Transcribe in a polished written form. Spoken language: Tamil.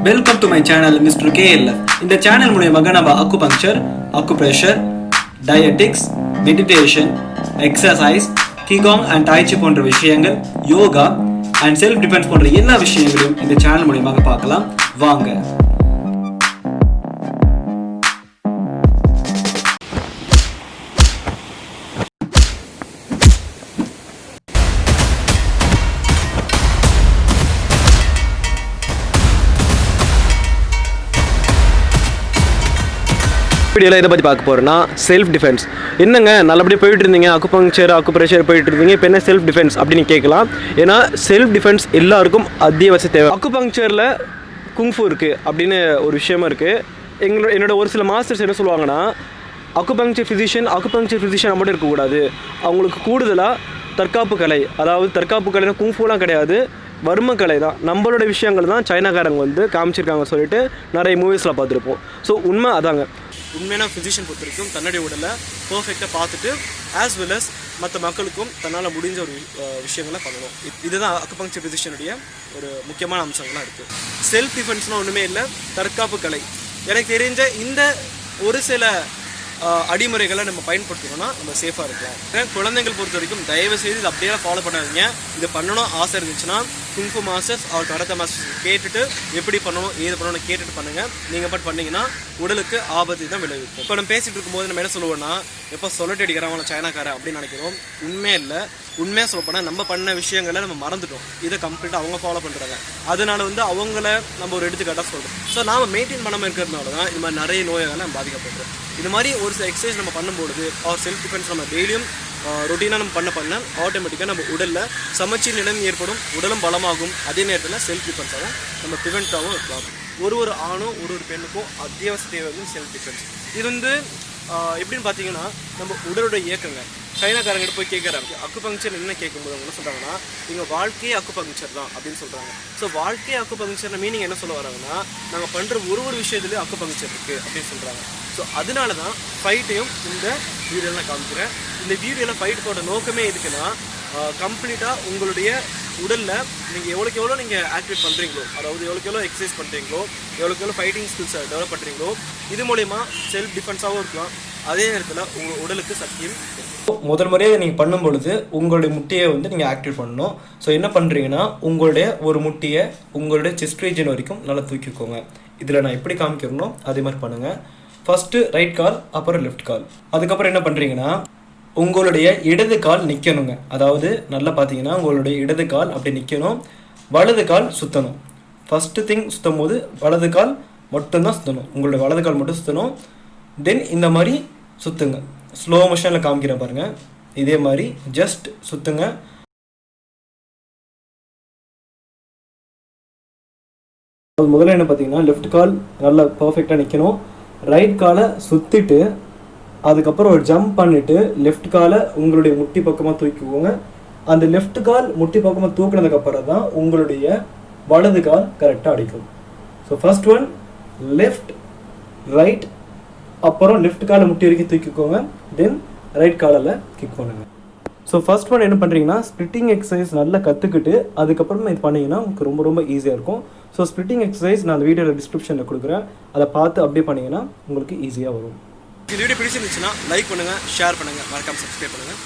Welcome to my channel mister KL. இந்த சேனல் மூலமாக நம்ம acupuncture, acupressure, dietetics, meditation, exercise, qigong and tai chi போன்ற விஷயங்கள், யோகா அண்ட் செல்ஃப் டிஃபென்ஸ் போன்ற எல்லா விஷயங்களையும் இந்த சேனல் மூலமாக பார்க்கலாம். வாங்க. வீடியோவில் இதை பற்றி பார்க்க போகிறேன்னா செல்ஃப் டிஃபென்ஸ். என்னங்க நல்லபடியாக போயிட்டு இருந்தீங்க, அக்குபங்க்சர் அக்குப்ரெஷர் போயிட்டு இருந்தீங்க, இப்போ என்ன செல்ஃப் டிஃபென்ஸ் அப்படின்னு கேட்கலாம். ஏன்னா செல்ஃப் டிஃபென்ஸ் எல்லாருக்கும் அத்தியாவசிய தேவை. அக்குபங்க்சரில் குங்ஃபு இருக்குது அப்படின்னு ஒரு விஷயமா இருக்குது. என்னோட ஒரு சில மாஸ்டர்ஸ் என்ன சொல்லுவாங்கன்னா, அக்குபங்க்சர் ஃபிசிஷியன் மட்டும் இருக்கக்கூடாது, அவங்களுக்கு கூடுதலாக தற்காப்பு கலை, அதாவது தற்காப்பு கலைனா குங்ஃபுலாம் கிடையாது, வர்ம கலை தான், நம்மளோட விஷயங்கள் தான் சைனாக்காரங்க வந்து காமிச்சிருக்காங்க சொல்லிட்டு நிறைய மூவிஸில் பார்த்துருப்போம். ஸோ உண்மை அதாங்க. உண்மையான ஃபிசிஷியன் பொறுத்த வரைக்கும் தன்னுடைய உடலை பர்ஃபெக்டாக பார்த்துட்டு ஆஸ் வெல் அஸ் மற்ற மக்களுக்கும் தன்னால் முடிஞ்ச ஒரு விஷயங்களை பண்ணணும். இதுதான் அக்குபங்க்சர் ஃபிசிஷியனுடைய ஒரு முக்கியமான அம்சங்களாக இருக்குது. செல்ஃப் டிஃபென்ஸ்னால் ஒன்றுமே இல்லை, தற்காப்பு கலை. எனக்கு தெரிஞ்ச இந்த ஒரு சில அடிமுறைகளை நம்ம பயன்படுத்தணும்னா நம்ம சேஃபாக இருக்கலாம். ஏன்னா குழந்தைகள் பொறுத்த வரைக்கும் தயவு செய்து இது அப்படியே ஃபாலோ பண்ணாதீங்க. இது பண்ணணும் ஆசை இருந்துச்சுன்னா குங்ஃபு மாஸ்டர்ஸ் அவர் கராத்தே மாஸ்டர்ஸ் கேட்டுட்டு எப்படி பண்ணணும் ஏது பண்ணணும்னு கேட்டுட்டு பண்ணுங்கள். நீங்கள் பட் பண்ணிங்கன்னா உடலுக்கு ஆபத்து தான் விளைவிக்கும். இப்போ நம்ம பேசிகிட்டு இருக்கும்போது நம்ம என்ன சொல்லுவோம்னா, எப்போ சொல்லட்டு அடிக்கிறவங்க சைனாக்காரன் அப்படின்னு நினைக்கிறோம். உண்மையே இல்லை. உண்மையாக சொல்லப்போனால் நம்ம பண்ண விஷயங்களை நம்ம மறந்துட்டோம். இதை கம்ப்ளீட்டாக அவங்க ஃபாலோ பண்ணுறாங்க. அதனால வந்து அவங்கள நம்ம ஒரு எடுத்துக்காட்டாக சொல்கிறோம். ஸோ நாம் மெயின்டைன் பண்ணாமல் இருக்கிறதுனால தான் இது மாதிரி நிறைய நோய்களை நம்ம பாதிக்கப்படுறோம். இது மாதிரி ஒரு சில எக்ஸசைஸ் நம்ம பண்ணும்போது அவர் செல்ஃப் டிஃபென்ஸ் நம்ம டெய்லியும் ரொட்டீனாக நம்ம பண்ண ஆட்டோமேட்டிக்காக நம்ம உடலில் சமச்சீர் நிலைமை ஏற்படும், உடலும் பலமாகும். அதே நேரத்தில் செல்ஃப் டிஃபென்ஸாகவும் நம்ம ப்ரிவெண்ட்டாகவும் இருக்கலாம். ஒரு ஆணும் ஒரு பெண்ணுக்கும் அத்தியாவசிய தேவை செல்ஃப் டிஃபென்ஸ். இது வந்து எப்படின்னு பார்த்தீங்கன்னா, நம்ம உடலோட இயக்கங்க. சைனாக்காரங்கிட்ட போய் கேட்குறாங்க அக்குபங்க்சர் என்ன கேட்கும்போது அவங்க என்ன சொல்கிறாங்கன்னா, எங்கள் வாழ்க்கையே அக்குபங்க்சர் தான் அப்படின்னு சொல்கிறாங்க. ஸோ வாழ்க்கையே அக்குபங்க்சர் மீனிங் என்ன சொல்ல வராங்கன்னா, நாங்கள் பண்ணுற ஒரு விஷயத்துலேயும் அக்குபங்க்சர் இருக்குது அப்படின்னு சொல்கிறாங்க. ஸோ அதனால தான் ஃபைட்டையும் இந்த வீடியோவில் நான் காமிக்கிறேன். இந்த வீடியோவில் ஃபைட்டோட நோக்கமே எதுக்குன்னா, கம்ப்ளீட்டாக உங்களுடைய உடலில் நீங்கள் எவ்வளோ நீங்கள் ஆக்டிவேட் பண்ணுறீங்களோ, அதாவது எவ்வளோ எக்ஸசைஸ் பண்ணுறீங்களோ, எவ்வளோ ஃபைட்டிங் ஸ்கில்ஸை டெவலப் பண்ணுறீங்களோ, இது மூலிமா செல்ஃப் டிஃபென்ஸாகவும் இருக்கலாம். அதே நேரத்தில் உங்கள் உடலுக்கு சக்தியும். முதல் முறையாக நீங்கள் பண்ணும் பொழுது உங்களுடைய முட்டியை வந்து நீங்கள் ஆக்டிவேட் பண்ணணும். ஸோ என்ன பண்ணுறீங்கன்னா, உங்களுடைய ஒரு முட்டியை உங்களுடைய செஸ்ட் ரீஜன் வரைக்கும் நல்லா தூக்கிக்கோங்க. இதில் நான் எப்படி காமிக்கிறனோ அதே மாதிரி பண்ணுங்கள். ஃபஸ்ட்டு ரைட் கால், அப்புறம் லெஃப்ட் கால். அதுக்கப்புறம் என்ன பண்ணுறீங்கன்னா, உங்களுடைய இடது கால் நிற்கணுங்க. அதாவது நல்லா பார்த்தீங்கன்னா உங்களுடைய இடது கால் அப்படி நிற்கணும், வலது கால் சுற்றணும். ஃபஸ்ட்டு திங் சுற்றும் போது வலது கால் மட்டும்தான் சுற்றணும், உங்களுடைய வலது கால் மட்டும் சுற்றணும். தென் இந்த மாதிரி சுற்றுங்க. ஸ்லோ மோஷனில் காமிக்கிறேன் பாருங்கள். இதே மாதிரி ஜஸ்ட் சுற்றுங்க. முதல்ல என்ன பார்த்தீங்கன்னா, லெஃப்ட் கால் நல்லா பர்ஃபெக்டாக நிற்கணும். ரைட் காலை சுற்றிட்டு அதுக்கப்புறம் ஒரு ஜம்ப் பண்ணிவிட்டு லெஃப்ட் காலை உங்களுடைய முட்டி பக்கமாக தூக்கிக்கோங்க. அந்த லெஃப்ட் கால் முட்டி பக்கமாக தூக்கினதுக்கப்புறம் தான் உங்களுடைய வலது கால் கரெக்டாக அடிக்கும். So first one left right, அப்புறம் லெஃப்ட் காலை முட்டி வரைக்கும் தூக்கிக்கோங்க. தென் ரைட் காலில் கிக் பண்ணுங்கள். ஸோ ஃபர்ஸ்ட் ஒன் என்ன பண்ணுறீங்கன்னா, ஸ்ப்ளிட்டிங் எக்ஸசைஸ் நல்லா கற்றுக்கிட்டு அதுக்கப்புறமா இது பண்ணிங்கன்னா உங்களுக்கு ரொம்ப ரொம்ப ஈஸியாக இருக்கும். ஸோ ஸ்ப்ளிட்டிங் எக்ஸசைஸ் நான் அந்த வீடியோவில் டிஸ்கிரிப்ஷனில் கொடுக்குறேன், அதை பார்த்து அப்படியே பண்ணிங்கன்னா உங்களுக்கு ஈஸியாக வரும். இந்த வீடியோ பிடிச்சிருந்துச்சுன்னா லைக் பண்ணுங்கள், ஷேர் பண்ணுங்கள், மறக்காமல் சப்ஸ்கிரைப் பண்ணுங்கள்.